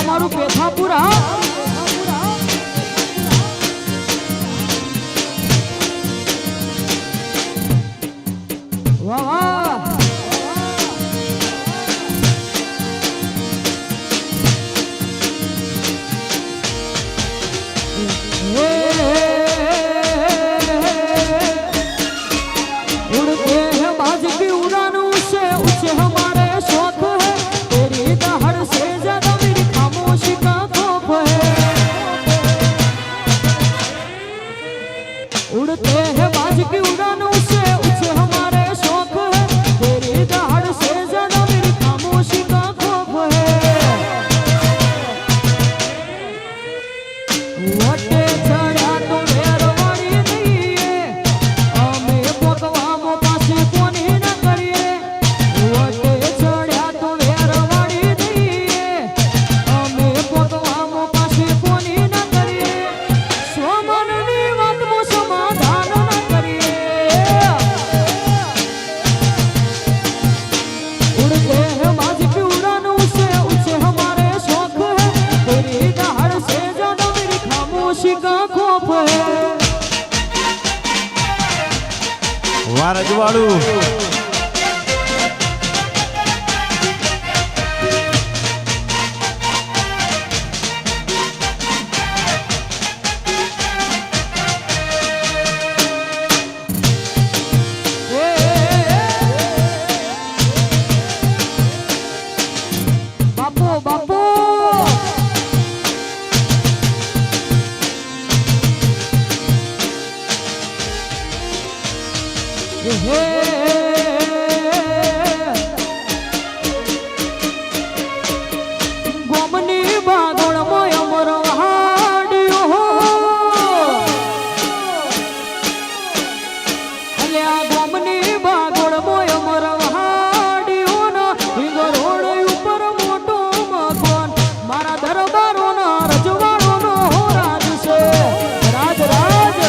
મારું પેથાપુર વાહ વાહ उड़ते हैं बाज की उड़ानों से ऊंचे हमारे शौक है तेरी दहाड़ से ज्यादा मेरी खामोशी का खौफ है उड़ते हैं बाज की उड़ानों से ऊंचे हमारे शौक है तेरी दहाड़ से ज्यादा मेरी खामोशी का खौफ है वटे चढ़ा तो मेरवाड़ी नहीं है અમે ભગવામો પાસે કોની ન કરીએ વટે ચડ્યા તો વેરવાડી દઈએ અમે ભગવામો પાસે કોની ન કરીએ સ્વમનની વાતનું સમાધાન ન કરીએ उड़ते हैं बाज की उड़ानों से ऊंचे हमारे शौक है तेरी दहाड़ से ज्यादा मेरी खामोशी का खौफ है વાહ રજવાડું બાપુ બાપુ ગોમની બાગોળ મોય અમર વહાડ્યો અલ્યા ગોમની બાગોળ મોય અમર વહાડ્યો ના હિંગરોડ ઉપર મોટો મકાન મારા દરબારોના રજવાડોનો રાજ છે રાજ રાજ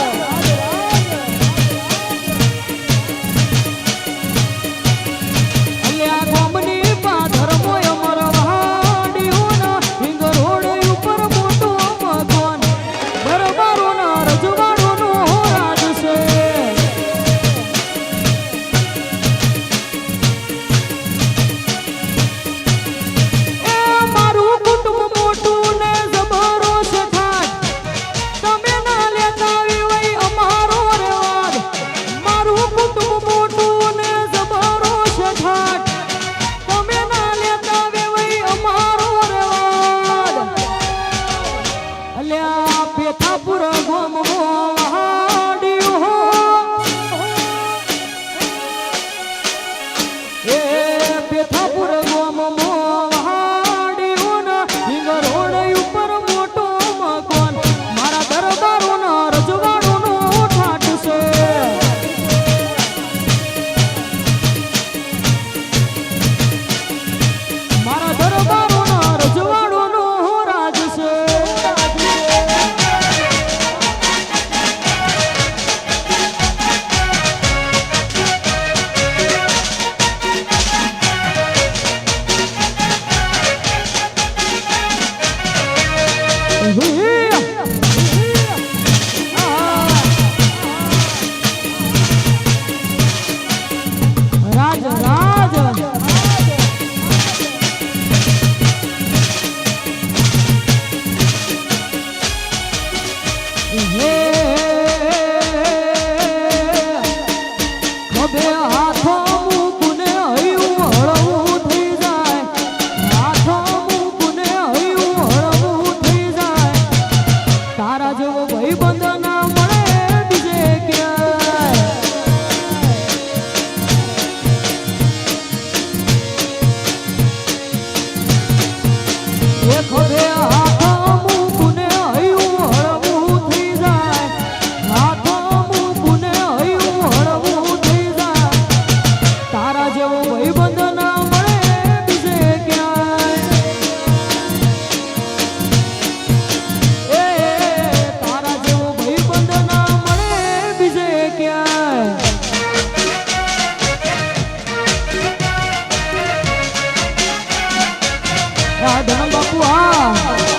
અલ્યા ગોમની પાથર મોય અમર વહાડ્યો ના હિંગરોડ ઉપર મોટો મકાન દરબારોના રજવાડોનો રાજ છે એ મારું કુટુંબ મોટું ને જબરો છે ઠાઠ તમે ના લેતા વિવઈ અમારો રેવાજ મારું કુટુંબ મોટું ને જબરો છે ઠાઠ તમે ના લેતા વિવઈ અમારો રેવાજ અલ્યા પેથાપુર ગોમ વહાડ્યું એ પેથાપુર ગોમ વહાડ્યું ના હિંગરોડ ઉપર મોટો મકાન મારા દરબારોના રજવાડોનો ઠાઠ છે મારા દરબારોના રજવાડોનો રાજ છે રાજ રાજ ખભે હાથો મૂકને હૈયું હળવું થઈ જાય હાથો મૂકને હૈયું હળવું થઈ જાય વાહ